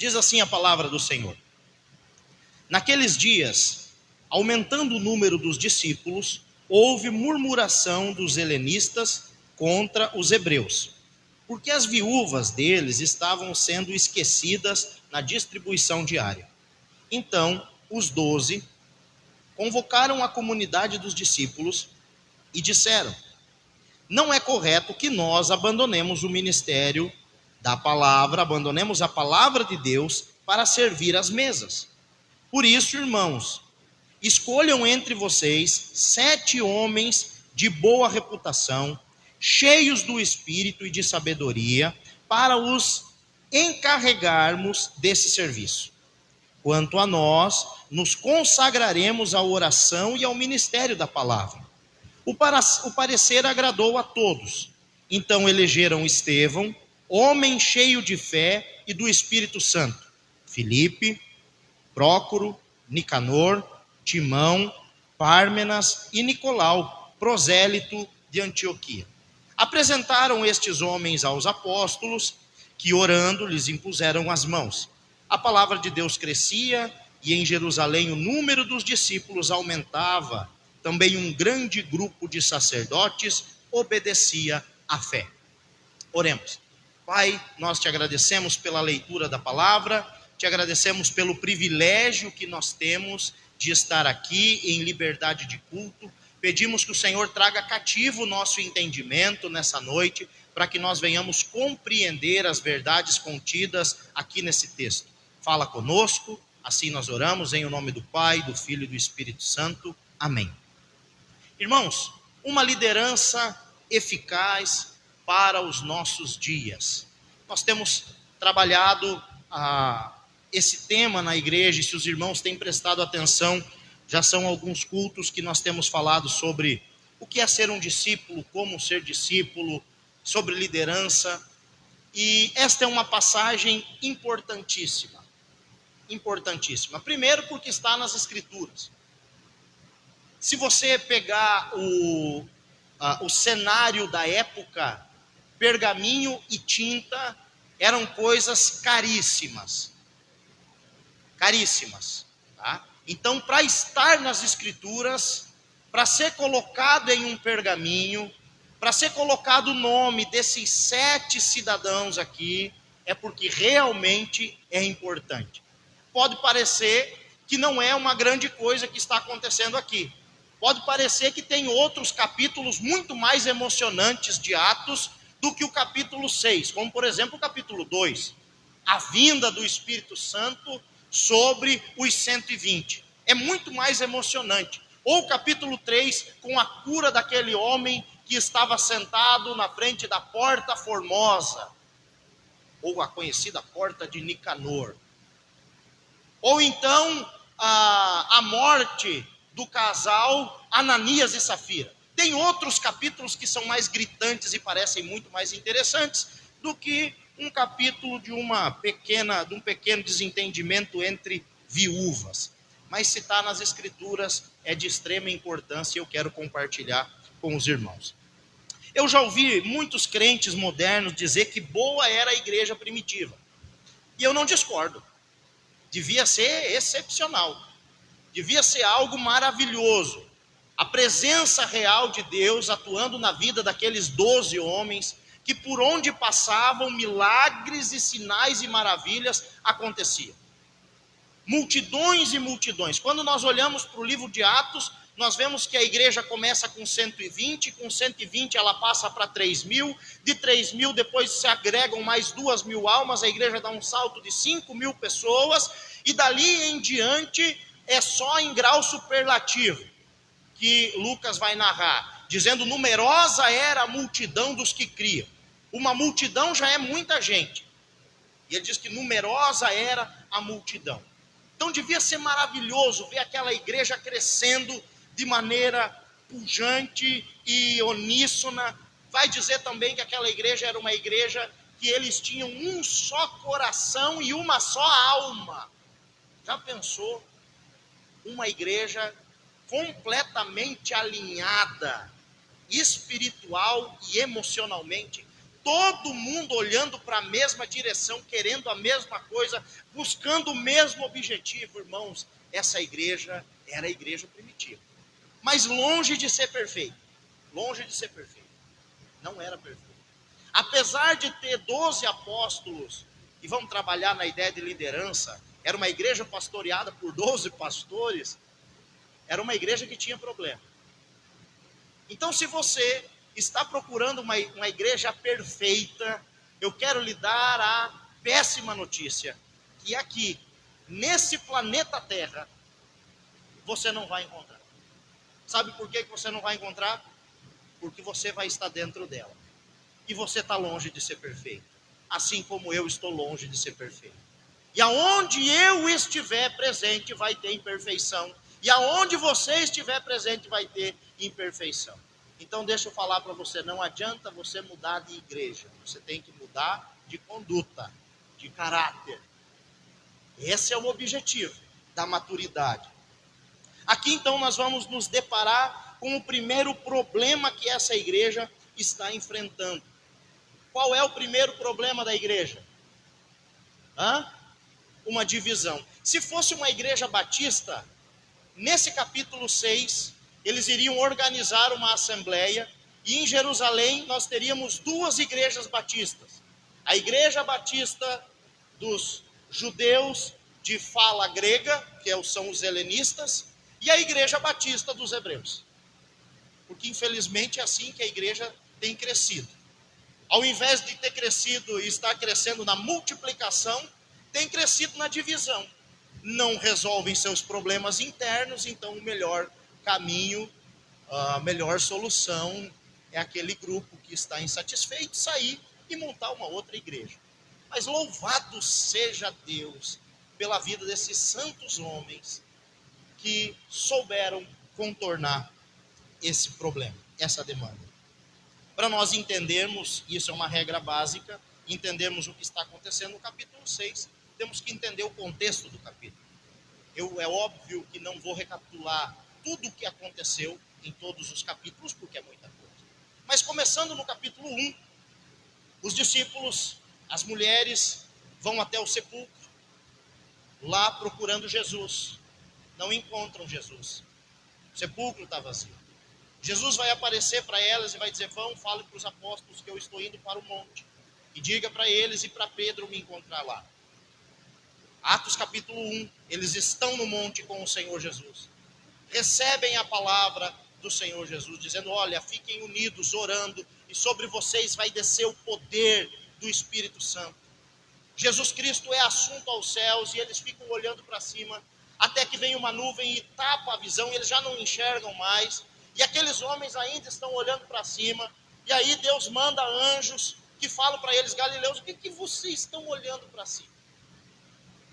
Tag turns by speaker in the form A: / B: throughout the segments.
A: Diz assim a palavra do Senhor: naqueles dias, aumentando o número dos discípulos, houve murmuração dos helenistas contra os hebreus, porque as viúvas deles estavam sendo esquecidas na distribuição diária. Então, os 12 convocaram a comunidade dos discípulos e disseram: não é correto que nós abandonemos o ministério da palavra, abandonemos a palavra de Deus para servir às mesas. Por isso, irmãos, escolham entre vocês 7 homens de boa reputação, cheios do Espírito e de sabedoria, para os encarregarmos desse serviço. Quanto a nós, nos consagraremos à oração e ao ministério da palavra. O parecer agradou a todos. Então elegeram Estevão, homem cheio de fé e do Espírito Santo, Filipe, Prócoro, Nicanor, Timão, Pármenas e Nicolau, prosélito de Antioquia. Apresentaram estes homens aos apóstolos, que orando lhes impuseram as mãos. A palavra de Deus crescia e em Jerusalém o número dos discípulos aumentava. Também um grande grupo de sacerdotes obedecia à fé. Oremos. Pai, nós te agradecemos pela leitura da palavra, te agradecemos pelo privilégio que nós temos de estar aqui em liberdade de culto. Pedimos que o Senhor traga cativo o nosso entendimento nessa noite, para que nós venhamos compreender as verdades contidas aqui nesse texto. Fala conosco, assim nós oramos em nome do Pai, do Filho e do Espírito Santo. Amém. Irmãos, uma liderança eficaz para os nossos dias. Nós temos trabalhado esse tema na igreja, e se os irmãos têm prestado atenção, já são alguns cultos que nós temos falado sobre o que é ser um discípulo, como ser discípulo, sobre liderança. E esta é uma passagem importantíssima. Importantíssima. Primeiro, porque está nas Escrituras. Se você pegar o cenário da época, pergaminho e tinta eram coisas caríssimas. Caríssimas. Tá? Então, para estar nas Escrituras, para ser colocado em um pergaminho, para ser colocado o nome desses 7 cidadãos aqui, é porque realmente é importante. Pode parecer que não é uma grande coisa que está acontecendo aqui. Pode parecer que tem outros capítulos muito mais emocionantes de Atos do que o capítulo 6, como por exemplo o capítulo 2, a vinda do Espírito Santo sobre os 120. É muito mais emocionante. Ou o capítulo 3, com a cura daquele homem que estava sentado na frente da Porta Formosa, ou a conhecida Porta de Nicanor. Ou então a morte do casal Ananias e Safira. Tem outros capítulos que são mais gritantes e parecem muito mais interessantes do que um capítulo de um pequeno desentendimento entre viúvas. Mas se está nas Escrituras é de extrema importância e eu quero compartilhar com os irmãos. Eu já ouvi muitos crentes modernos dizer que boa era a igreja primitiva. E eu não discordo. Devia ser excepcional. Devia ser algo maravilhoso. A presença real de Deus atuando na vida daqueles 12 homens, que por onde passavam, milagres e sinais e maravilhas aconteciam. Multidões e multidões. Quando nós olhamos para o livro de Atos, nós vemos que a igreja começa com 120, com 120 ela passa para 3.000, de 3.000 depois se agregam mais 2.000 almas, a igreja dá um salto de 5.000 pessoas, e dali em diante é só em grau superlativo que Lucas vai narrar, dizendo numerosa era a multidão dos que criam. Uma multidão já é muita gente, e ele diz que numerosa era a multidão. Então devia ser maravilhoso ver aquela igreja crescendo de maneira pujante e uníssona. Vai dizer também que aquela igreja era uma igreja que eles tinham um só coração e uma só alma. Já pensou? Uma igreja completamente alinhada, espiritual e emocionalmente, todo mundo olhando para a mesma direção, querendo a mesma coisa, buscando o mesmo objetivo. Irmãos, essa igreja era a igreja primitiva, mas longe de ser perfeita, longe de ser perfeita, não era perfeita. Apesar de ter 12 apóstolos, e vamos trabalhar na ideia de liderança, era uma igreja pastoreada por 12 pastores, era uma igreja que tinha problema. Então, se você está procurando uma igreja perfeita, eu quero lhe dar a péssima notícia, que aqui, nesse planeta Terra, você não vai encontrar. Sabe por que você não vai encontrar? Porque você vai estar dentro dela. E você está longe de ser perfeito. Assim como eu estou longe de ser perfeito. E aonde eu estiver presente vai ter imperfeição. E aonde você estiver presente vai ter imperfeição. Então deixa eu falar para você, não adianta você mudar de igreja. Você tem que mudar de conduta, de caráter. Esse é o objetivo da maturidade. Aqui então nós vamos nos deparar com o primeiro problema que essa igreja está enfrentando. Qual é o primeiro problema da igreja? Uma divisão. Se fosse uma igreja batista, nesse capítulo 6, eles iriam organizar uma assembleia, e em Jerusalém nós teríamos duas igrejas batistas. A igreja batista dos judeus de fala grega, que são os helenistas, e a igreja batista dos hebreus. Porque infelizmente é assim que a igreja tem crescido. Ao invés de ter crescido e estar crescendo na multiplicação, tem crescido na divisão. Não resolvem seus problemas internos, então o melhor caminho, a melhor solução é aquele grupo que está insatisfeito sair e montar uma outra igreja. Mas louvado seja Deus pela vida desses santos homens que souberam contornar esse problema, essa demanda. Para nós entendermos, isso é uma regra básica, entendermos o que está acontecendo no capítulo 6, temos que entender o contexto do capítulo. É óbvio que não vou recapitular tudo o que aconteceu em todos os capítulos, porque é muita coisa. Mas começando no capítulo 1, os discípulos, as mulheres, vão até o sepulcro, lá procurando Jesus. Não encontram Jesus. O sepulcro está vazio. Jesus vai aparecer para elas e vai dizer, vão, fale para os apóstolos que eu estou indo para o monte. E diga para eles e para Pedro me encontrar lá. Atos capítulo 1, eles estão no monte com o Senhor Jesus. Recebem a palavra do Senhor Jesus, dizendo, olha, fiquem unidos, orando, e sobre vocês vai descer o poder do Espírito Santo. Jesus Cristo é assunto aos céus, e eles ficam olhando para cima, até que vem uma nuvem e tapa a visão, e eles já não enxergam mais. E aqueles homens ainda estão olhando para cima, e aí Deus manda anjos que falam para eles, galileus, o que vocês estão olhando para cima?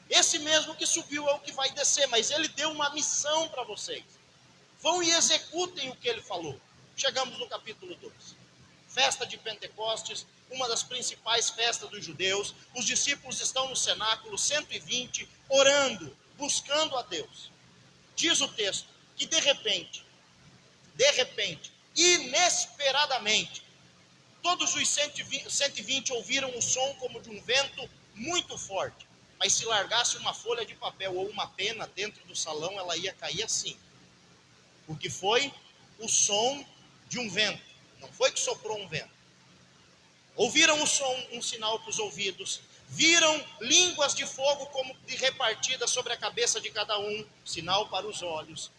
A: Esse mesmo que subiu é o que vai descer, mas ele deu uma missão para vocês. Vão e executem o que ele falou. Chegamos no capítulo 2. Festa de Pentecostes, uma das principais festas dos judeus. Os discípulos estão no cenáculo 120, orando, buscando a Deus. Diz o texto que de repente, inesperadamente, todos os 120 ouviram o som como de um vento muito forte. Mas se largasse uma folha de papel ou uma pena dentro do salão, ela ia cair assim. Porque foi o som de um vento. Não foi que soprou um vento. Ouviram o som, um sinal para os ouvidos. Viram línguas de fogo como de repartidas sobre a cabeça de cada um. Sinal para os olhos.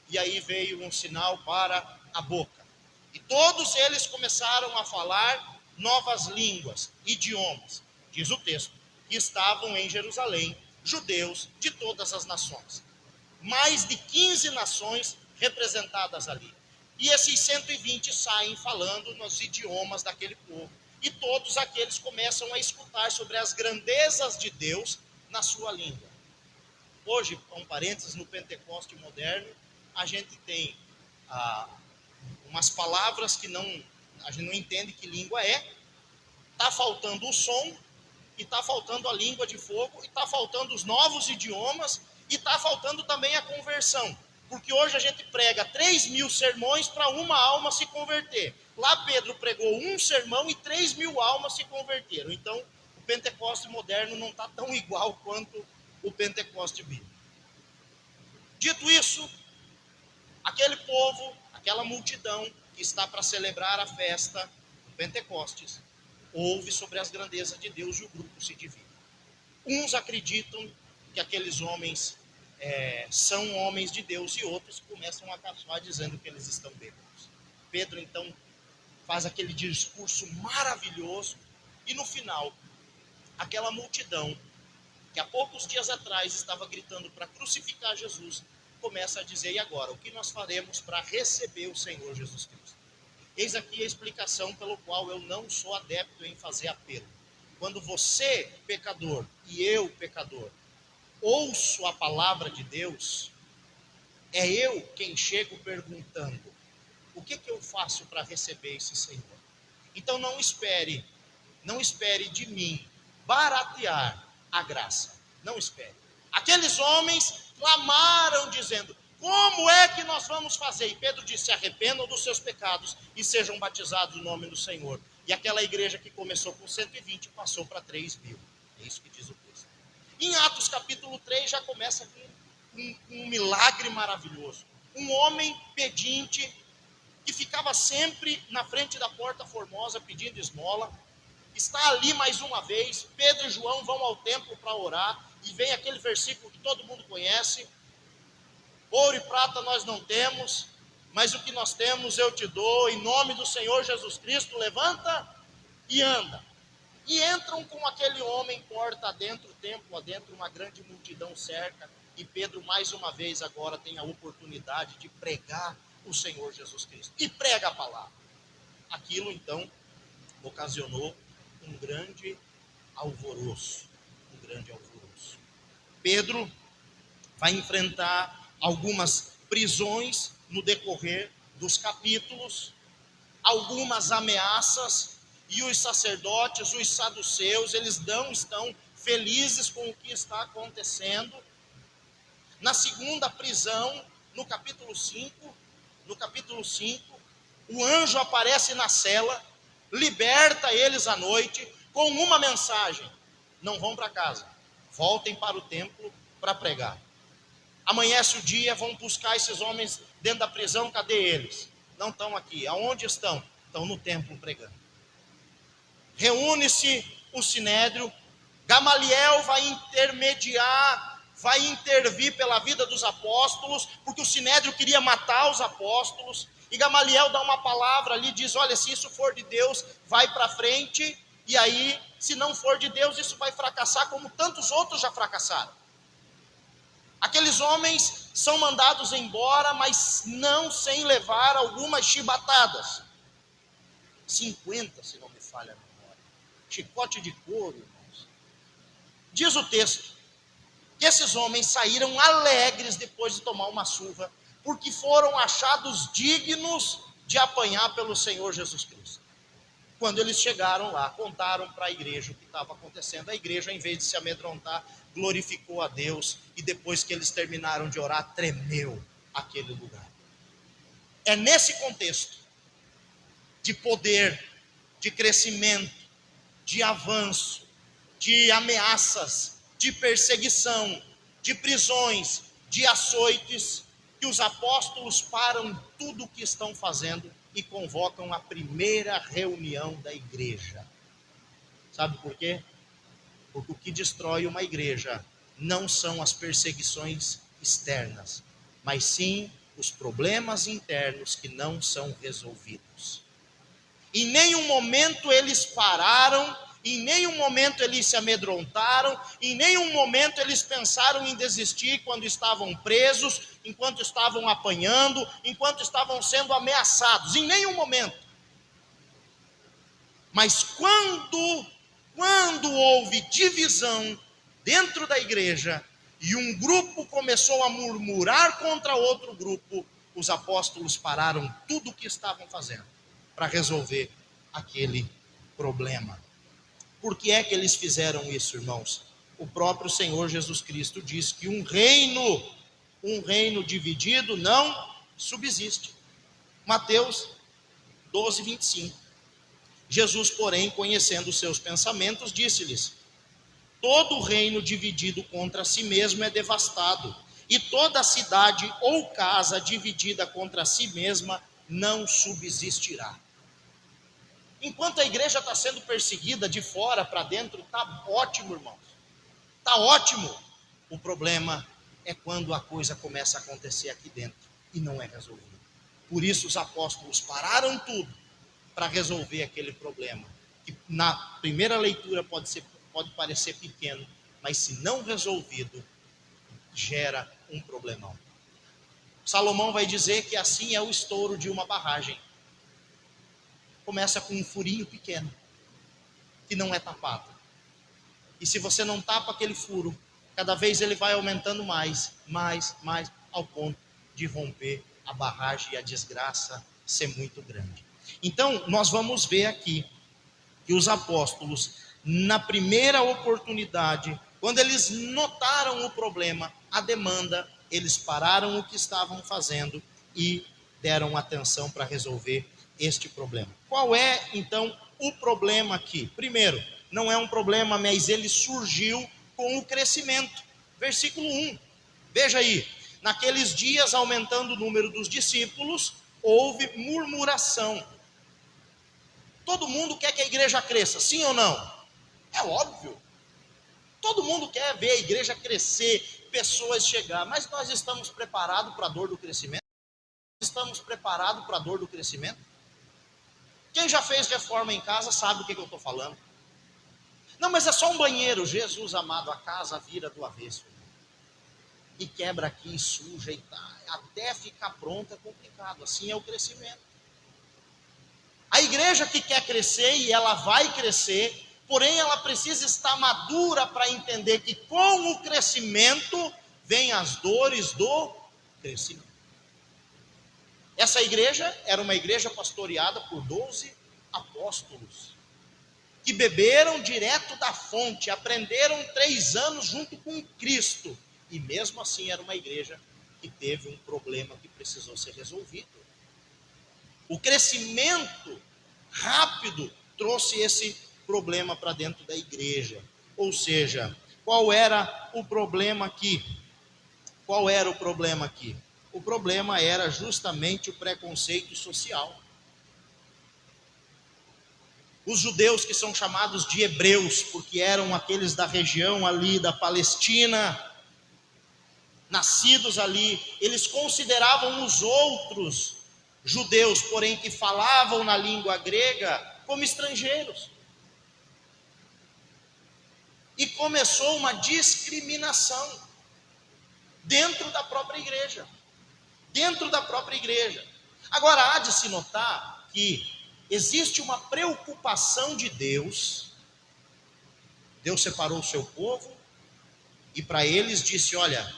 A: E aí veio um sinal para a boca. E todos eles começaram a falar novas línguas, idiomas. Diz o texto. Que estavam em Jerusalém, judeus de todas as nações. Mais de 15 nações representadas ali. E esses 120 saem falando nos idiomas daquele povo. E todos aqueles começam a escutar sobre as grandezas de Deus na sua língua. Hoje, um parênteses, no Pentecoste moderno, a gente tem umas palavras que a gente não entende que língua é. Está faltando o som, e está faltando a língua de fogo, e está faltando os novos idiomas, e está faltando também a conversão. Porque hoje a gente prega 3.000 sermões para uma alma se converter. Lá Pedro pregou um sermão e 3.000 almas se converteram. Então, o Pentecoste moderno não está tão igual quanto o Pentecoste bíblico. Dito isso, aquele povo, aquela multidão que está para celebrar a festa do Pentecostes, ouve sobre as grandezas de Deus e o grupo se divide. Uns acreditam que aqueles homens são homens de Deus e outros começam a caçoar dizendo que eles estão bêbados. Pedro então faz aquele discurso maravilhoso e no final, aquela multidão que há poucos dias atrás estava gritando para crucificar Jesus, começa a dizer: e agora, o que nós faremos para receber o Senhor Jesus Cristo? Eis aqui a explicação pelo qual eu não sou adepto em fazer apelo. Quando você, pecador, e eu, pecador, ouço a palavra de Deus, é eu quem chego perguntando: o que eu faço para receber esse Senhor? Então não espere de mim baratear a graça. Não espere. Aqueles homens clamaram dizendo: como é que nós vamos fazer? E Pedro disse: arrependam dos seus pecados e sejam batizados no nome do Senhor. E aquela igreja que começou com 120 passou para 3.000. É isso que diz o texto. Em Atos capítulo 3 já começa com um milagre maravilhoso. Um homem pedinte que ficava sempre na frente da porta formosa pedindo esmola, está ali mais uma vez. Pedro e João vão ao templo para orar, e vem aquele versículo que todo mundo conhece: ouro e prata nós não temos, mas o que nós temos eu te dou, em nome do Senhor Jesus Cristo, levanta e anda. E entram com aquele homem, porta adentro, templo adentro, uma grande multidão cerca, e Pedro mais uma vez agora tem a oportunidade de pregar o Senhor Jesus Cristo, e prega a palavra. Aquilo então ocasionou um grande alvoroço. Pedro vai enfrentar algumas prisões no decorrer dos capítulos, algumas ameaças, e os sacerdotes, os saduceus, eles não estão felizes com o que está acontecendo. Na segunda prisão, no capítulo 5, o anjo aparece na cela, liberta eles à noite com uma mensagem: não vão para casa, voltem para o templo para pregar. Amanhece o dia, vão buscar esses homens dentro da prisão. Cadê eles? Não estão aqui. Aonde estão? Estão no templo pregando. Reúne-se o sinédrio. Gamaliel vai intervir pela vida dos apóstolos, porque o sinédrio queria matar os apóstolos, e Gamaliel dá uma palavra ali, diz: olha, se isso for de Deus, vai para frente, e aí, se não for de Deus, isso vai fracassar, como tantos outros já fracassaram. Aqueles homens são mandados embora, mas não sem levar algumas chibatadas. 50, se não me falha a memória. Chicote de couro, irmãos. Diz o texto que esses homens saíram alegres depois de tomar uma surra, porque foram achados dignos de apanhar pelo Senhor Jesus Cristo. Quando eles chegaram lá, contaram para a igreja o que estava acontecendo. A igreja, em vez de se amedrontar, glorificou a Deus, e depois que eles terminaram de orar, tremeu aquele lugar. É nesse contexto de poder, de crescimento, de avanço, de ameaças, de perseguição, de prisões, de açoites, que os apóstolos param tudo o que estão fazendo e convocam a primeira reunião da igreja. Sabe por quê? Porque o que destrói uma igreja não são as perseguições externas, mas sim os problemas internos que não são resolvidos. Em nenhum momento eles pararam, em nenhum momento eles se amedrontaram, em nenhum momento eles pensaram em desistir quando estavam presos, enquanto estavam apanhando, enquanto estavam sendo ameaçados, em nenhum momento. Mas quando houve divisão dentro da igreja e um grupo começou a murmurar contra outro grupo, os apóstolos pararam tudo o que estavam fazendo para resolver aquele problema. Por que é que eles fizeram isso, irmãos? O próprio Senhor Jesus Cristo diz que um reino dividido não subsiste. Mateus 12, 25. Jesus, porém, conhecendo os seus pensamentos, disse-lhes: todo reino dividido contra si mesmo é devastado, e toda cidade ou casa dividida contra si mesma não subsistirá. Enquanto a igreja está sendo perseguida de fora para dentro, está ótimo, irmãos. Está ótimo. O problema é quando a coisa começa a acontecer aqui dentro e não é resolvida. Por isso os apóstolos pararam tudo para resolver aquele problema, que na primeira leitura pode parecer pequeno, mas se não resolvido, gera um problemão. Salomão vai dizer que assim é o estouro de uma barragem. Começa com um furinho pequeno, que não é tapado. E se você não tapa aquele furo, cada vez ele vai aumentando mais, ao ponto de romper a barragem e a desgraça ser muito grande. Então, nós vamos ver aqui que os apóstolos, na primeira oportunidade, quando eles notaram o problema, a demanda, eles pararam o que estavam fazendo e deram atenção para resolver este problema. Qual é, então, o problema aqui? Primeiro, não é um problema, mas ele surgiu com o crescimento. Versículo 1, veja aí: naqueles dias, aumentando o número dos discípulos, houve murmuração. Todo mundo quer que a igreja cresça, sim ou não? É óbvio. Todo mundo quer ver a igreja crescer, pessoas chegar, mas nós estamos preparados para a dor do crescimento? Estamos preparados para a dor do crescimento? Quem já fez reforma em casa sabe o que eu estou falando. Não, mas é só um banheiro. Jesus amado, a casa vira do avesso. E quebra aqui, suja e tá. Até ficar pronta é complicado. Assim é o crescimento. A igreja que quer crescer, e ela vai crescer, porém ela precisa estar madura para entender que com o crescimento vem as dores do crescimento. Essa igreja era uma igreja pastoreada por 12 apóstolos, que beberam direto da fonte, aprenderam 3 anos junto com Cristo, e mesmo assim era uma igreja que teve um problema que precisou ser resolvido. O crescimento rápido trouxe esse problema para dentro da igreja. Ou seja, qual era o problema aqui? Qual era o problema aqui? O problema era justamente o preconceito social. Os judeus, que são chamados de hebreus, porque eram aqueles da região ali da Palestina, nascidos ali, eles consideravam os outros judeus, porém que falavam na língua grega, como estrangeiros. E começou uma discriminação dentro da própria igreja. Dentro da própria igreja. Agora, há de se notar que existe uma preocupação de Deus. Deus separou o seu povo e para eles disse: olha,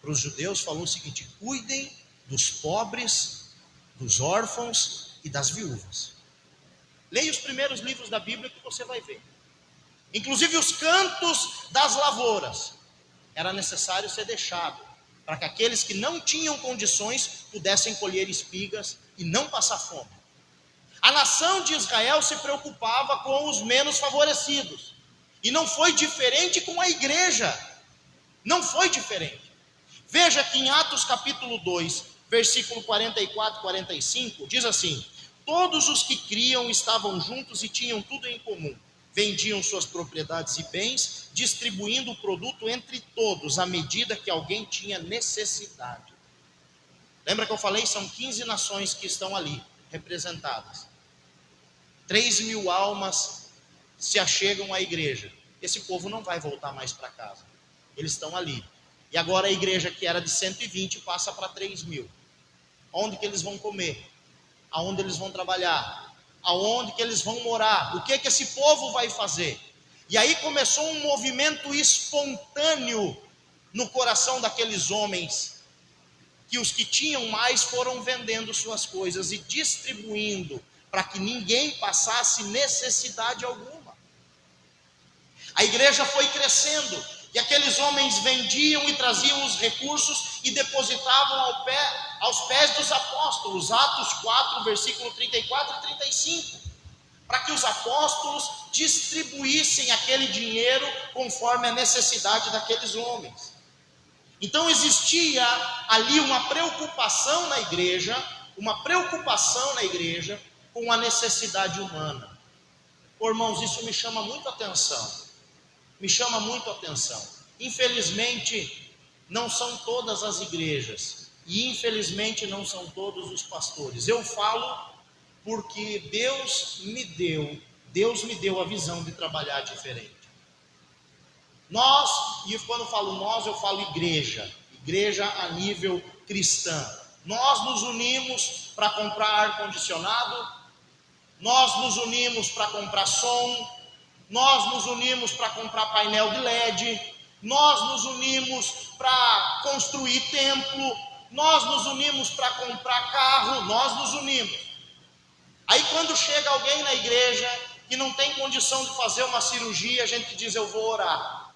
A: para os judeus falou o seguinte: cuidem dos pobres, dos órfãos e das viúvas. Leia os primeiros livros da Bíblia que você vai ver. Inclusive os cantos das lavouras era necessário ser deixado para que aqueles que não tinham condições pudessem colher espigas e não passar fome. A nação de Israel se preocupava com os menos favorecidos. E não foi diferente com a igreja. Não foi diferente. Veja que em Atos capítulo 2, versículo 44 e 45, diz assim: todos os que criam estavam juntos e tinham tudo em comum. Vendiam suas propriedades e bens, distribuindo o produto entre todos, à medida que alguém tinha necessidade. Lembra que eu falei? São 15 nações que estão ali representadas. 3.000 almas se achegam à igreja. Esse povo não vai voltar mais para casa. Eles estão ali. E agora a igreja que era de 120 passa para 3.000. Onde que eles vão comer? Aonde eles vão trabalhar? Aonde que eles vão morar? O que que esse povo vai fazer? E aí começou um movimento espontâneo no coração daqueles homens, que os que tinham mais foram vendendo suas coisas e distribuindo, para que ninguém passasse necessidade alguma. A igreja foi crescendo, e aqueles homens vendiam e traziam os recursos e depositavam aos pés dos apóstolos, Atos 4, versículo 34 e 35, para que os apóstolos distribuíssem aquele dinheiro conforme a necessidade daqueles homens. Então existia ali uma preocupação na igreja com a necessidade humana. Pô, irmãos, isso me chama muito a atenção. Infelizmente, não são todas as igrejas, e infelizmente não são todos os pastores. Eu falo porque Deus me deu a visão de trabalhar diferente. Nós, e quando falo nós, eu falo igreja a nível cristã. Nós nos unimos para comprar ar-condicionado, nós nos unimos para comprar som, nós nos unimos para comprar painel de LED, nós nos unimos para construir templo, nós nos unimos para comprar carro, nós nos unimos. Aí quando chega alguém na igreja que não tem condição de fazer uma cirurgia, a gente diz: eu vou orar.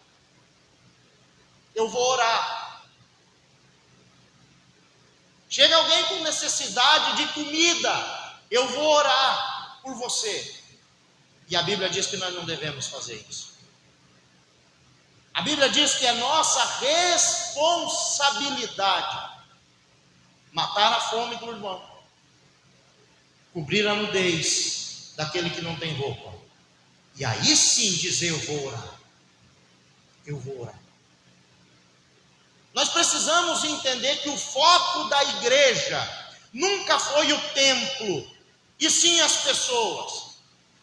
A: Chega alguém com necessidade de comida, eu vou orar por você. E a Bíblia diz que nós não devemos fazer isso. A Bíblia diz que é nossa responsabilidade matar a fome do irmão, cobrir a nudez daquele que não tem roupa, e aí sim dizer: eu vou orar. Nós precisamos entender que o foco da igreja nunca foi o templo, e sim as pessoas.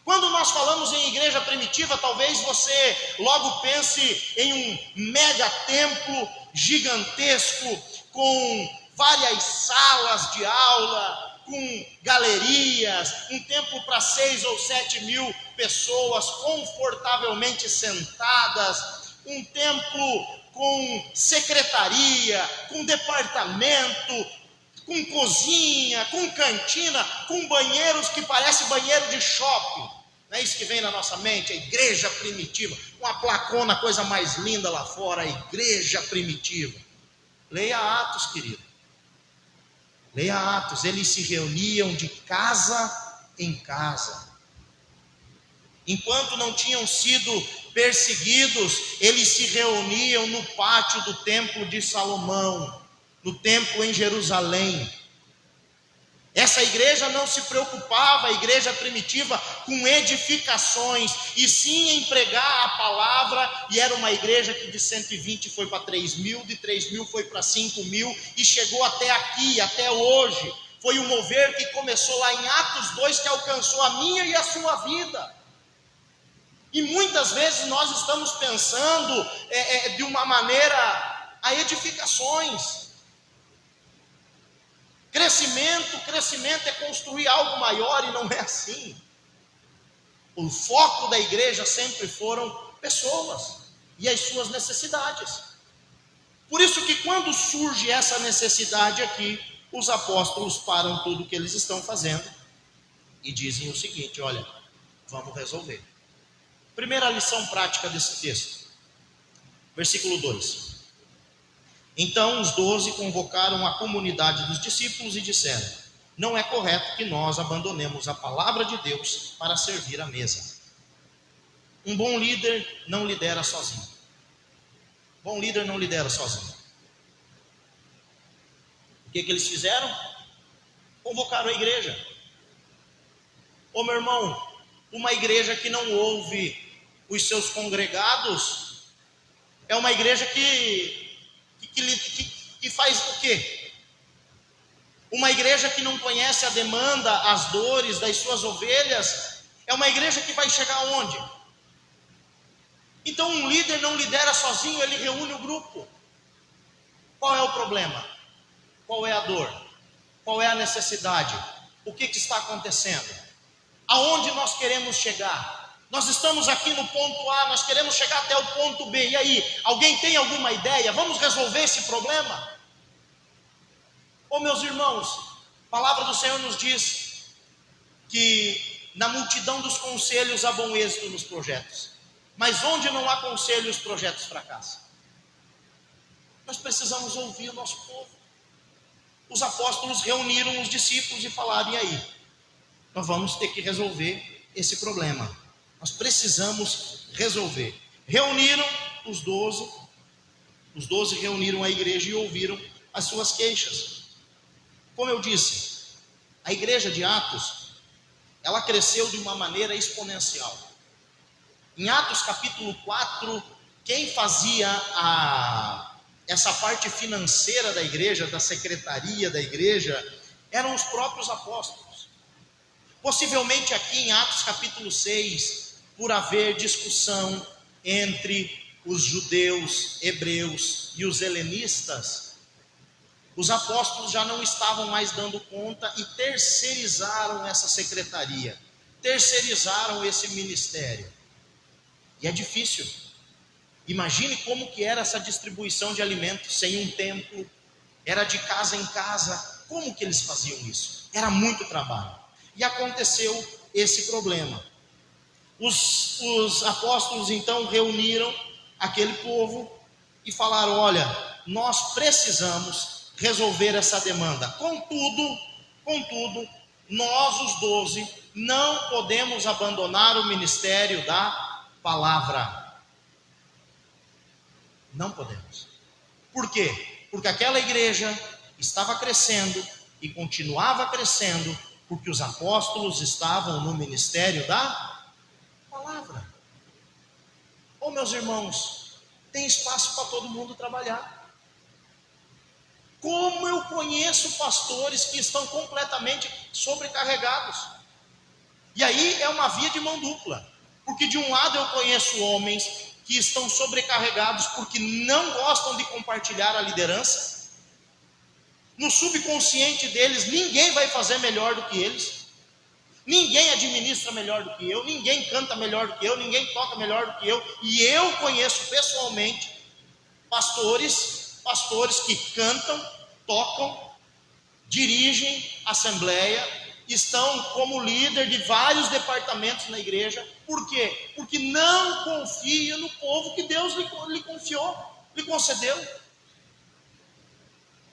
A: Quando nós falamos em igreja primitiva, talvez você logo pense em um mega templo gigantesco, com várias salas de aula, com galerias, um templo para 6 ou 7 mil pessoas confortavelmente sentadas, um templo com secretaria, com departamento, com cozinha, com cantina, com banheiros que parecem banheiro de shopping. Não é isso que vem na nossa mente? A igreja primitiva, uma placona, coisa mais linda lá fora, a igreja primitiva. Leia Atos, querido. Leia Atos. Eles se reuniam de casa em casa. Enquanto não tinham sido perseguidos, eles se reuniam no pátio do templo de Salomão, no templo em Jerusalém. Essa igreja não se preocupava, a igreja primitiva, com edificações, e sim em pregar a palavra, e era uma igreja que de 120 foi para 3.000, de 3.000 foi para 5.000, e chegou até aqui, até hoje. Foi um mover que começou lá em Atos 2, que alcançou a minha e a sua vida. E muitas vezes nós estamos pensando de uma maneira a edificações. Crescimento é construir algo maior, e não é assim. O foco da igreja sempre foram pessoas e as suas necessidades. Por isso que quando surge essa necessidade aqui, os apóstolos param tudo o que eles estão fazendo e dizem o seguinte: olha, vamos resolver. Primeira lição prática desse texto, versículo 2. Então os 12 convocaram a comunidade dos discípulos e disseram: não é correto que nós abandonemos a palavra de Deus para servir à mesa. Um bom líder não lidera sozinho. Bom líder não lidera sozinho. O que eles fizeram? Convocaram a igreja. Ô meu irmão, uma igreja que não ouve os seus congregados é uma igreja que faz o quê? Uma igreja que não conhece a demanda, as dores das suas ovelhas, é uma igreja que vai chegar aonde? Então um líder não lidera sozinho, ele reúne o grupo. Qual é o problema? Qual é a dor? Qual é a necessidade? O que está acontecendo? Aonde nós queremos chegar? Nós estamos aqui no ponto A, nós queremos chegar até o ponto B. E aí, alguém tem alguma ideia? Vamos resolver esse problema? Ô meus irmãos, a palavra do Senhor nos diz que na multidão dos conselhos há bom êxito nos projetos, mas onde não há conselho, os projetos fracassam. Nós precisamos ouvir o nosso povo. os apóstolos reuniram os discípulos e falaram: e aí? Nós vamos ter que resolver esse problema. Nós precisamos resolver. Reuniram os 12 reuniram a igreja e ouviram as suas queixas. Como eu disse, a igreja de Atos, ela cresceu de uma maneira exponencial. Em Atos capítulo 4, quem fazia essa parte financeira da igreja, da secretaria da igreja, eram os próprios apóstolos. Possivelmente aqui em Atos capítulo 6, por haver discussão entre os judeus, hebreus e os helenistas, os apóstolos já não estavam mais dando conta e terceirizaram essa secretaria, terceirizaram esse ministério. E é difícil. Imagine como que era essa distribuição de alimentos sem um templo, era de casa em casa. Como que eles faziam isso? Era muito trabalho. E aconteceu esse problema. Os apóstolos então reuniram aquele povo e falaram: olha, nós precisamos resolver essa demanda. Contudo, nós os 12 não podemos abandonar o ministério da palavra. Não podemos. Por quê? Porque aquela igreja estava crescendo e continuava crescendo, porque os apóstolos estavam no ministério da palavra. Oh, meus irmãos, tem espaço para todo mundo trabalhar. Como eu conheço pastores que estão completamente sobrecarregados. E aí é uma via de mão dupla. Porque de um lado eu conheço homens que estão sobrecarregados porque não gostam de compartilhar a liderança. No subconsciente deles, ninguém vai fazer melhor do que eles. Ninguém administra melhor do que eu, ninguém canta melhor do que eu, ninguém toca melhor do que eu. E eu conheço pessoalmente pastores que cantam, tocam, dirigem assembleia, estão como líder de vários departamentos na igreja. Por quê? Porque não confia no povo que Deus lhe confiou, lhe concedeu.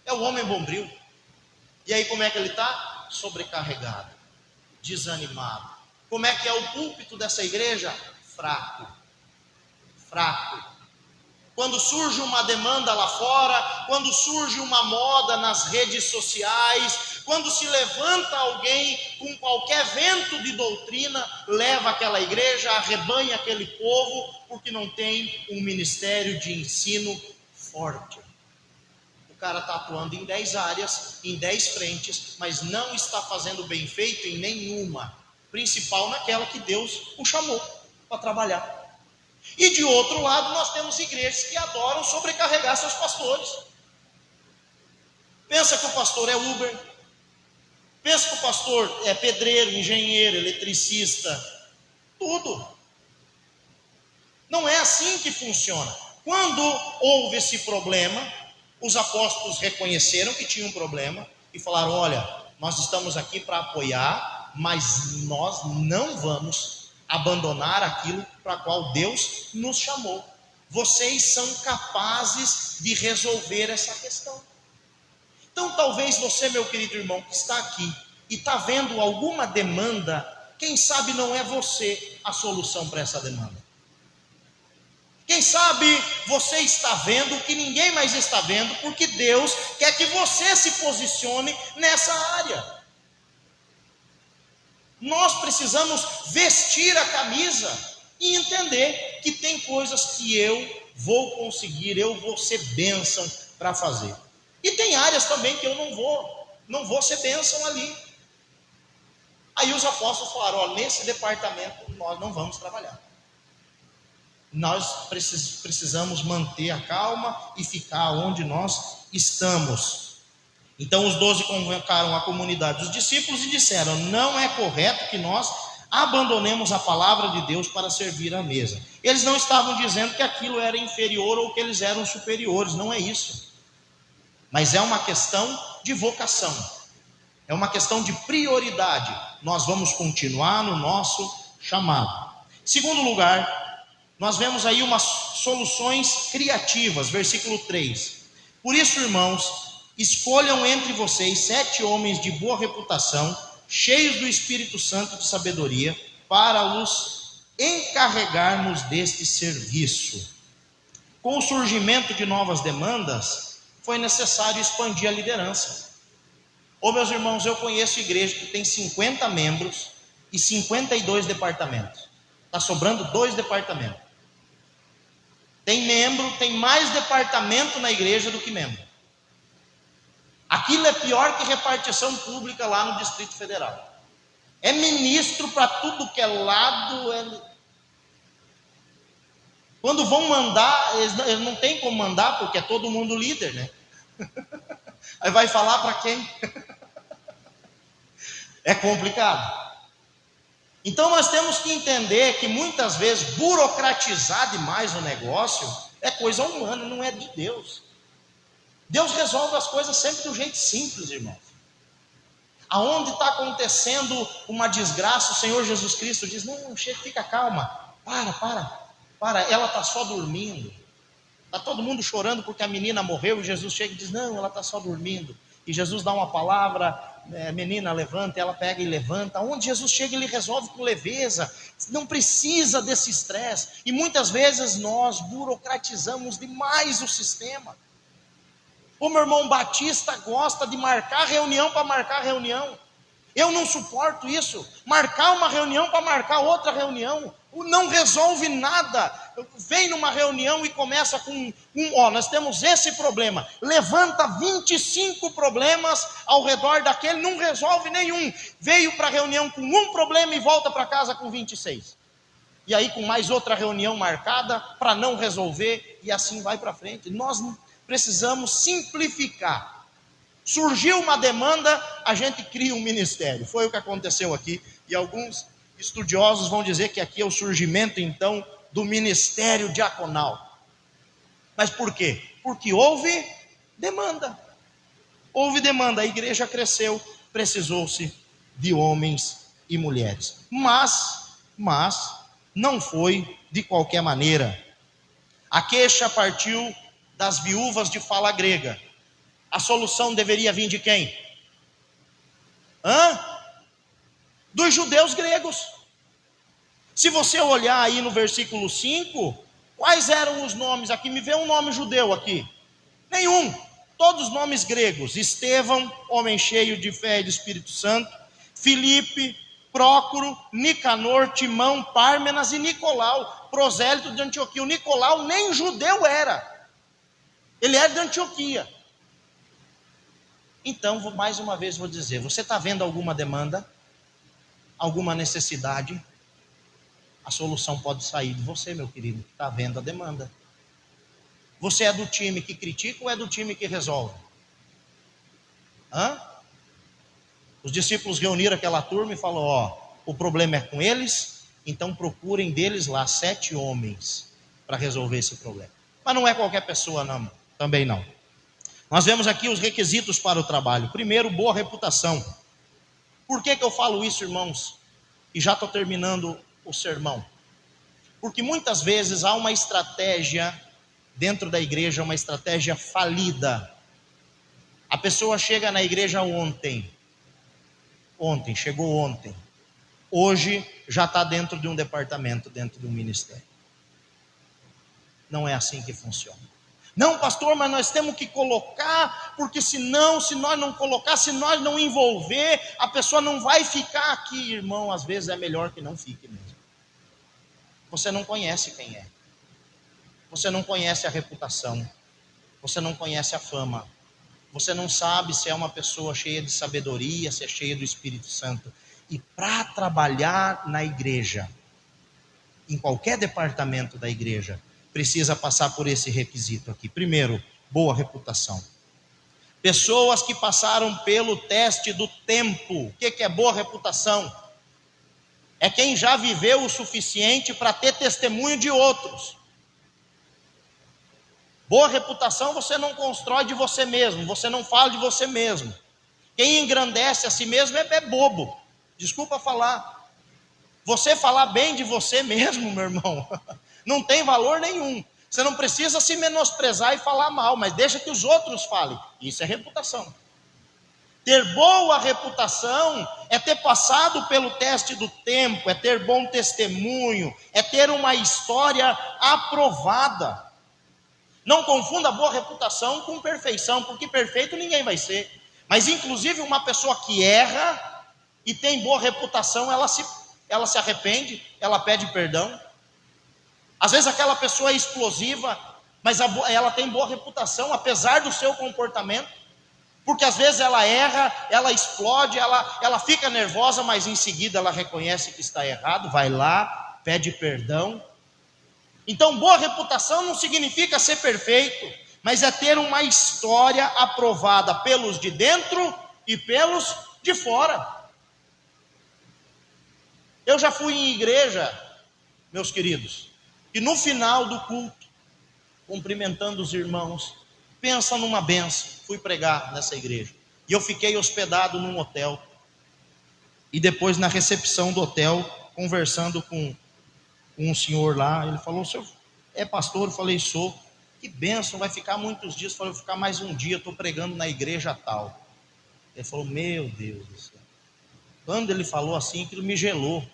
A: É o homem bombril. E aí como é que ele está? Sobrecarregado, desanimado. Como é que é o púlpito dessa igreja? Fraco. Quando surge uma demanda lá fora, quando surge uma moda nas redes sociais, quando se levanta alguém com qualquer vento de doutrina, leva aquela igreja, arrebanha aquele povo, porque não tem um ministério de ensino forte. O cara está atuando em 10 áreas, em 10 frentes, mas não está fazendo bem feito em nenhuma, principal naquela que Deus o chamou para trabalhar. E de outro lado nós temos igrejas que adoram sobrecarregar seus pastores. Pensa que o pastor é Uber, pensa que o pastor é pedreiro, engenheiro, eletricista, tudo. Não é assim que funciona. Quando houve esse problema, os apóstolos reconheceram que tinha um problema e falaram: olha, nós estamos aqui para apoiar, mas nós não vamos abandonar aquilo para qual Deus nos chamou. Vocês são capazes de resolver essa questão. Então talvez você, meu querido irmão, que está aqui e está vendo alguma demanda, quem sabe não é você a solução para essa demanda. Quem sabe você está vendo o que ninguém mais está vendo, porque Deus quer que você se posicione nessa área. Nós precisamos vestir a camisa e entender que tem coisas que eu vou conseguir, eu vou ser bênção para fazer. E tem áreas também que eu não vou ser bênção ali. Aí os apóstolos falaram: ó, nesse departamento nós não vamos trabalhar. Nós precisamos manter a calma e ficar onde nós estamos. Então os 12 convocaram a comunidade dos discípulos e disseram: não é correto que nós abandonemos a palavra de Deus para servir à mesa. Eles não estavam dizendo que aquilo era inferior ou que eles eram superiores, não é isso. Mas é uma questão de vocação, é uma questão de prioridade. Nós vamos continuar no nosso chamado. Segundo lugar, nós vemos aí umas soluções criativas, versículo 3. Por isso, irmãos, escolham entre vocês 7 homens de boa reputação, cheios do Espírito Santo e de sabedoria, para os encarregarmos deste serviço. Com o surgimento de novas demandas, foi necessário expandir a liderança. Ô meus irmãos, eu conheço igreja que tem 50 membros e 52 departamentos. Está sobrando 2 departamentos. Tem membro, tem mais departamento na igreja do que membro. Aquilo é pior que repartição pública lá no Distrito Federal. É ministro para tudo que é lado. Quando vão mandar, eles não têm como mandar, porque é todo mundo líder, né? Aí vai falar para quem? É complicado. Então nós temos que entender que muitas vezes burocratizar demais o negócio é coisa humana, não é de Deus. Deus resolve as coisas sempre do jeito simples, irmãos. Aonde está acontecendo uma desgraça, o Senhor Jesus Cristo diz: não, chega, fica calma, para, ela está só dormindo. Está todo mundo chorando porque a menina morreu, e Jesus chega e diz: não, ela está só dormindo. E Jesus dá uma palavra, menina, levanta, ela pega e levanta. Onde Jesus chega, ele resolve com leveza, não precisa desse estresse. E muitas vezes nós burocratizamos demais o sistema. O meu irmão Batista gosta de marcar reunião para marcar reunião. Eu não suporto isso. Marcar uma reunião para marcar outra reunião. Não resolve nada. Vem numa reunião e começa com nós temos esse problema. Levanta 25 problemas ao redor daquele, não resolve nenhum. Veio para a reunião com um problema e volta para casa com 26. E aí com mais outra reunião marcada para não resolver, e assim vai para frente. Nós precisamos simplificar. Surgiu uma demanda, a gente cria um ministério. Foi o que aconteceu aqui. E alguns estudiosos vão dizer que aqui é o surgimento, então, do ministério diaconal. Mas por quê? Porque houve demanda. Houve demanda, a igreja cresceu, precisou-se de homens e mulheres. Mas não foi de qualquer maneira. A queixa partiu das viúvas de fala grega. A solução deveria vir de quem? Dos judeus gregos. Se você olhar aí no versículo 5, quais eram os nomes? Aqui me vê um nome judeu aqui. Nenhum. Todos nomes gregos. Estevão, homem cheio de fé e do Espírito Santo. Filipe, Prócoro, Nicanor, Timão, Pármenas e Nicolau, prosélito de Antioquia. O Nicolau nem judeu era. Ele era de Antioquia. Então, mais uma vez vou dizer, você está vendo alguma demanda? Alguma necessidade? A solução pode sair de você, meu querido, que está vendo a demanda. Você é do time que critica ou é do time que resolve? Os discípulos reuniram aquela turma e falaram: o problema é com eles, então procurem deles lá 7 homens para resolver esse problema. Mas não é qualquer pessoa, não, também não. Nós vemos aqui os requisitos para o trabalho. Primeiro, boa reputação. Por que eu falo isso, irmãos? E já estou terminando o sermão. Porque muitas vezes há uma estratégia dentro da igreja, uma estratégia falida. A pessoa chega na igreja chegou ontem. Hoje já está dentro de um departamento, dentro de um ministério. Não é assim que funciona. Não, pastor, mas nós temos que colocar, porque senão, se nós não colocar, se nós não envolver, a pessoa não vai ficar aqui, irmão. Às vezes é melhor que não fique mesmo. Você não conhece quem é. Você não conhece a reputação. Você não conhece a fama. Você não sabe se é uma pessoa cheia de sabedoria, se é cheia do Espírito Santo. E para trabalhar na igreja, em qualquer departamento da igreja, precisa passar por esse requisito aqui. Primeiro, boa reputação. Pessoas que passaram pelo teste do tempo. O que é boa reputação? É quem já viveu o suficiente para ter testemunho de outros. Boa reputação você não constrói de você mesmo, você não fala de você mesmo. Quem engrandece a si mesmo é bobo. Desculpa falar. Você falar bem de você mesmo, meu irmão, não tem valor nenhum. Você não precisa se menosprezar e falar mal, mas deixa que os outros falem. Isso é reputação. Ter boa reputação é ter passado pelo teste do tempo, é ter bom testemunho, é ter uma história aprovada. Não confunda boa reputação com perfeição, porque perfeito ninguém vai ser. Mas inclusive uma pessoa que erra e tem boa reputação, ela se arrepende, ela pede perdão. Às vezes aquela pessoa é explosiva, mas ela tem boa reputação, apesar do seu comportamento. Porque às vezes ela erra, ela explode, ela fica nervosa, mas em seguida ela reconhece que está errado, vai lá, pede perdão. Então, boa reputação não significa ser perfeito, mas é ter uma história aprovada pelos de dentro e pelos de fora. Eu já fui em igreja, meus queridos, e no final do culto, cumprimentando os irmãos, pensa numa benção, fui pregar nessa igreja, e eu fiquei hospedado num hotel, e depois na recepção do hotel, conversando com um senhor lá, ele falou: o senhor é pastor? Eu falei: sou. Que bênção, vai ficar muitos dias? Eu falei: vou ficar mais um dia, estou pregando na igreja tal. Ele falou: meu Deus do céu. Quando ele falou assim, aquilo me gelou. Eu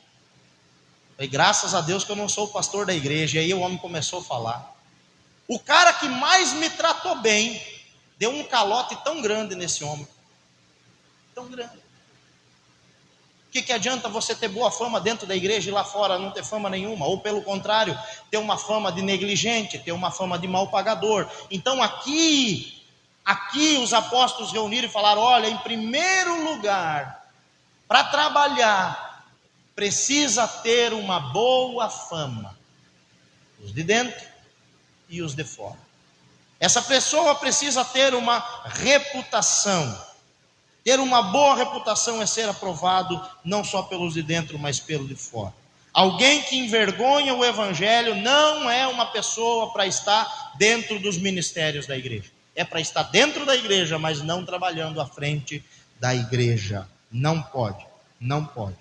A: falei: graças a Deus que eu não sou o pastor da igreja. E aí o homem começou a falar. O cara que mais me tratou bem, deu um calote tão grande nesse homem. Tão grande. O que adianta você ter boa fama dentro da igreja e lá fora não ter fama nenhuma? Ou pelo contrário, ter uma fama de negligente, ter uma fama de mal pagador. Então aqui os apóstolos reuniram e falaram: olha, em primeiro lugar, para trabalhar, precisa ter uma boa fama. Os de dentro e os de fora. Essa pessoa precisa ter uma reputação. Ter uma boa reputação é ser aprovado não só pelos de dentro, mas pelos de fora. Alguém que envergonha o evangelho não é uma pessoa para estar dentro dos ministérios da igreja. É para estar dentro da igreja, mas não trabalhando à frente da igreja. Não pode, não pode.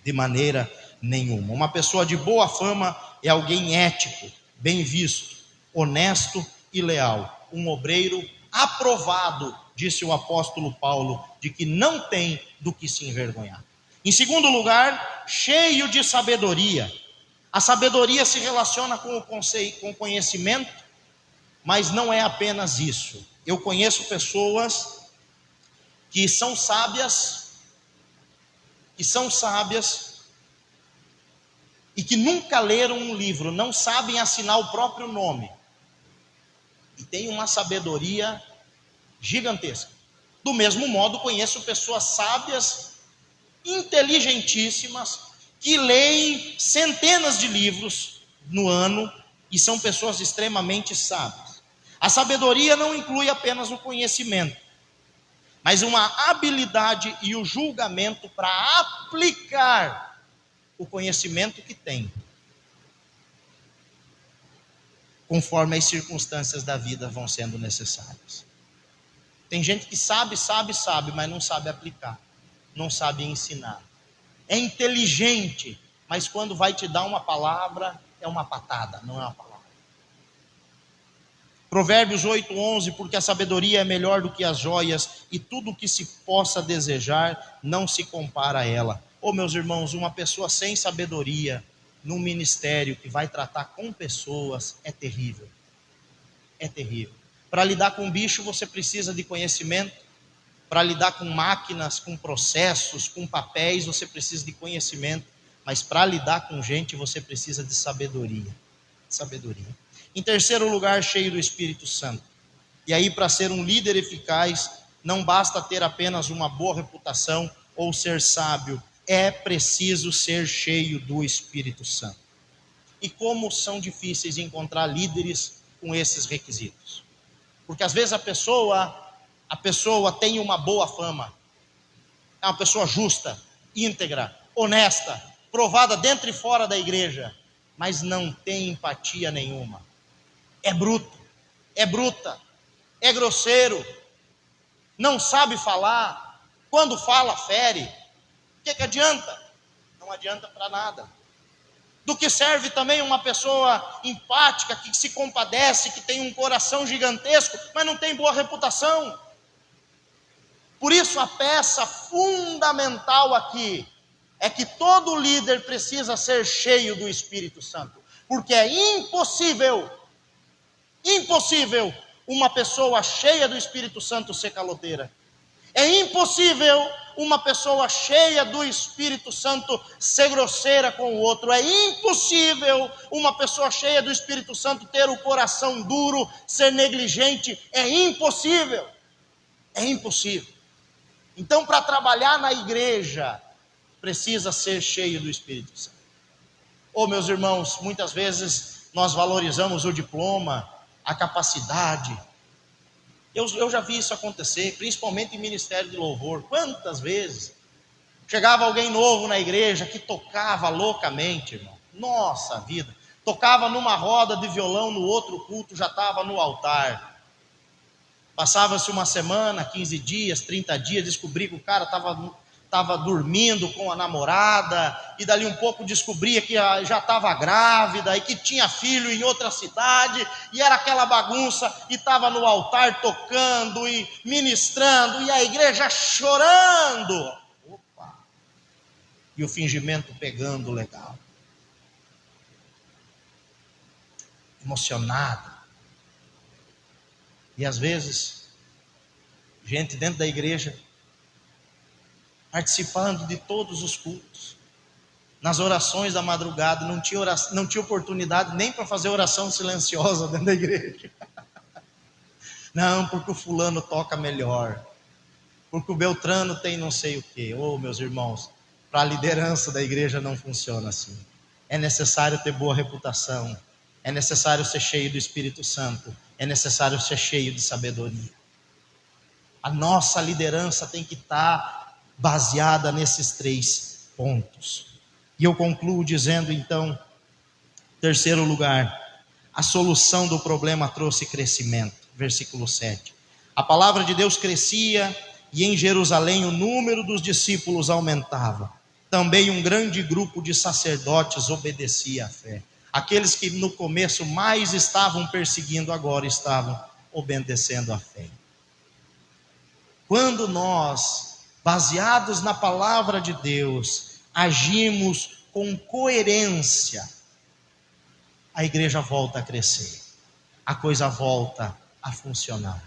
A: De maneira nenhuma. Uma pessoa de boa fama é alguém ético, bem visto, honesto e leal. Um obreiro aprovado, disse o apóstolo Paulo, de que não tem do que se envergonhar. Em segundo lugar, cheio de sabedoria. A sabedoria se relaciona com o conhecimento, mas não é apenas isso. Eu conheço pessoas que são sábias e que nunca leram um livro, não sabem assinar o próprio nome, e têm uma sabedoria gigantesca. Do mesmo modo, conheço pessoas sábias, inteligentíssimas, que leem centenas de livros no ano e são pessoas extremamente sábias. A sabedoria não inclui apenas o conhecimento, mas uma habilidade e o julgamento para aplicar o conhecimento que tem, conforme as circunstâncias da vida vão sendo necessárias. Tem gente que sabe, mas não sabe aplicar, não sabe ensinar. É inteligente, mas quando vai te dar uma palavra, é uma patada, não é uma palavra. Provérbios 8:11, porque a sabedoria é melhor do que as joias, e tudo o que se possa desejar não se compara a ela. Meus irmãos, uma pessoa sem sabedoria, num ministério que vai tratar com pessoas, é terrível. É terrível. Para lidar com bicho, você precisa de conhecimento. Para lidar com máquinas, com processos, com papéis, você precisa de conhecimento. Mas para lidar com gente, você precisa de sabedoria. Sabedoria. Em terceiro lugar, cheio do Espírito Santo. E aí, para ser um líder eficaz, não basta ter apenas uma boa reputação ou ser sábio. É preciso ser cheio do Espírito Santo. E como são difíceis encontrar líderes com esses requisitos. Porque às vezes a pessoa tem uma boa fama. É uma pessoa justa, íntegra, honesta, provada dentro e fora da igreja, mas não tem empatia nenhuma. É bruto, é bruta, é grosseiro, não sabe falar, quando fala fere. O que adianta? Não adianta para nada. Do que serve também uma pessoa empática, que se compadece, que tem um coração gigantesco, mas não tem boa reputação? Por isso a peça fundamental aqui é que todo líder precisa ser cheio do Espírito Santo, porque é impossível uma pessoa cheia do Espírito Santo ser caloteira. É impossível uma pessoa cheia do Espírito Santo ser grosseira com o outro. É impossível uma pessoa cheia do Espírito Santo ter o coração duro, ser negligente. É impossível. É impossível. Então, para trabalhar na igreja, precisa ser cheio do Espírito Santo. Meus irmãos, muitas vezes nós valorizamos o diploma, a capacidade. Eu já vi isso acontecer, principalmente em ministério de louvor. Quantas vezes chegava alguém novo na igreja que tocava loucamente, irmão. Nossa vida, tocava numa roda de violão, no outro culto já estava no altar. Passava-se uma semana, 15 dias, 30 dias, descobri que o cara estava dormindo com a namorada, e dali um pouco descobria que já estava grávida, e que tinha filho em outra cidade, e era aquela bagunça, e estava no altar tocando e ministrando, e a igreja chorando. Opa! E o fingimento pegando legal. Emocionado. E às vezes, gente dentro da igreja, participando de todos os cultos, nas orações da madrugada, não tinha oportunidade nem para fazer oração silenciosa dentro da igreja. Não, porque o fulano toca melhor, porque o Beltrano tem não sei o quê. Meus irmãos, para a liderança da igreja não funciona assim. É necessário ter boa reputação, é necessário ser cheio do Espírito Santo, é necessário ser cheio de sabedoria. A nossa liderança tem que estar baseada nesses 3 pontos. E eu concluo dizendo então, terceiro lugar, a solução do problema trouxe crescimento. Versículo 7. A palavra de Deus crescia e em Jerusalém o número dos discípulos aumentava. Também um grande grupo de sacerdotes obedecia à fé. Aqueles que no começo mais estavam perseguindo, agora estavam obedecendo à fé. Quando nós, baseados na palavra de Deus, agimos com coerência, a igreja volta a crescer, a coisa volta a funcionar.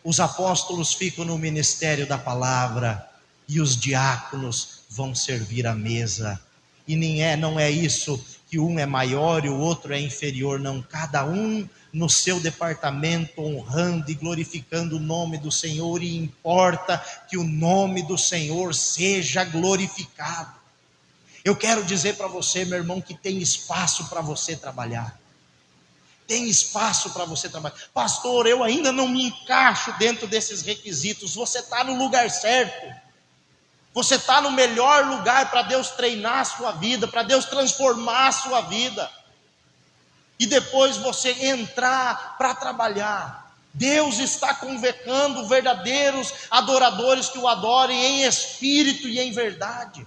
A: Os apóstolos ficam no ministério da palavra e os diáconos vão servir à mesa. E não é isso que um é maior e o outro é inferior, não. Cada um no seu departamento, honrando e glorificando o nome do Senhor, e importa que o nome do Senhor seja glorificado. Eu quero dizer para você, meu irmão, que tem espaço para você trabalhar. Tem espaço para você trabalhar. Pastor, eu ainda não me encaixo dentro desses requisitos. Você está no lugar certo. Você está no melhor lugar para Deus treinar a sua vida, para Deus transformar a sua vida. E depois você entrar para trabalhar. Deus está convocando verdadeiros adoradores que o adorem em espírito e em verdade.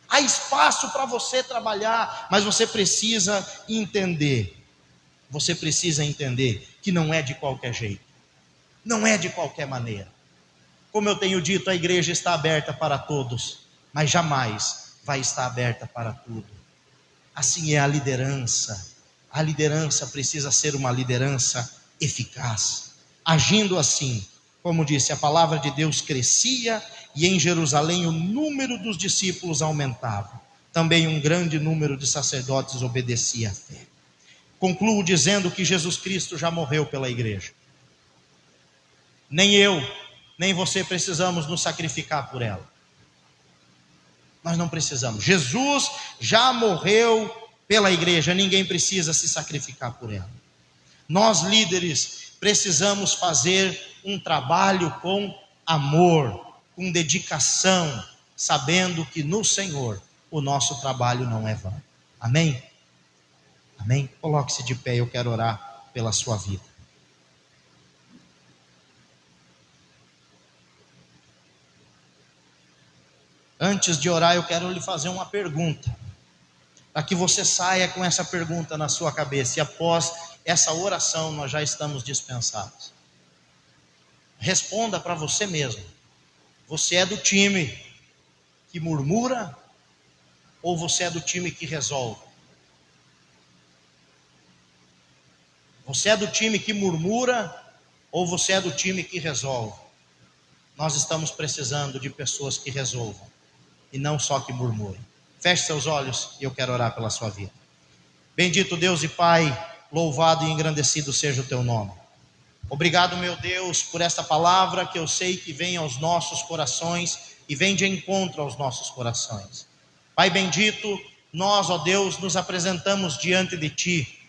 A: Há espaço para você trabalhar, mas você precisa entender. Você precisa entender que não é de qualquer jeito. Não é de qualquer maneira. Como eu tenho dito, a igreja está aberta para todos, mas jamais vai estar aberta para tudo. Assim é a liderança. A liderança precisa ser uma liderança eficaz. Agindo assim, como disse, a palavra de Deus crescia e em Jerusalém o número dos discípulos aumentava. Também um grande número de sacerdotes obedecia à fé. Concluo dizendo que Jesus Cristo já morreu pela igreja. Nem eu, nem você precisamos nos sacrificar por ela. Nós não precisamos. Jesus já morreu pela igreja, ninguém precisa se sacrificar por ela. Nós líderes precisamos fazer um trabalho com amor, com dedicação, sabendo que no Senhor o nosso trabalho não é vão. Amém? Amém? Coloque-se de pé, eu quero orar pela sua vida. Antes de orar, eu quero lhe fazer uma pergunta. para que você saia com essa pergunta na sua cabeça, e após essa oração nós já estamos dispensados. Responda para você mesmo: você é do time que murmura ou você é do time que resolve? Você é do time que murmura ou você é do time que resolve? Nós estamos precisando de pessoas que resolvam e não só que murmurem. Feche seus olhos e eu quero orar pela sua vida. Bendito Deus e Pai, louvado e engrandecido seja o teu nome. Obrigado, meu Deus, por esta palavra que eu sei que vem aos nossos corações e vem de encontro aos nossos corações. Pai bendito, nós, ó Deus, nos apresentamos diante de Ti.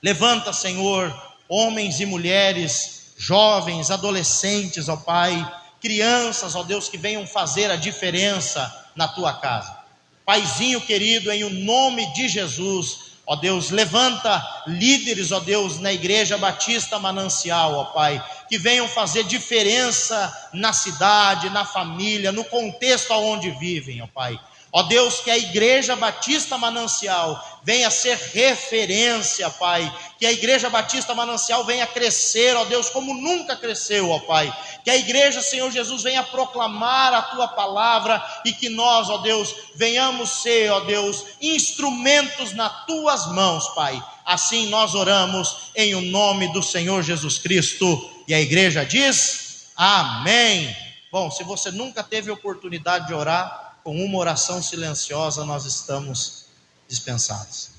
A: Levanta, Senhor, homens e mulheres, jovens, adolescentes, ó Pai, crianças, ó Deus, que venham fazer a diferença na Tua casa. Paizinho querido, em o nome de Jesus, ó Deus, levanta líderes, ó Deus, na Igreja Batista Manancial, ó Pai, que venham fazer diferença na cidade, na família, no contexto aonde vivem, ó Pai. Ó Deus, que a Igreja Batista Manancial venha ser referência, Pai. Que a Igreja Batista Manancial venha crescer, ó Deus, como nunca cresceu, ó Pai. Que a Igreja, Senhor Jesus, venha proclamar a Tua palavra e que nós, ó Deus, venhamos ser, ó Deus, instrumentos nas Tuas mãos, Pai. Assim nós oramos em o nome do Senhor Jesus Cristo. E a Igreja diz: amém. Bom, se você nunca teve oportunidade de orar com uma oração silenciosa, nós estamos dispensados.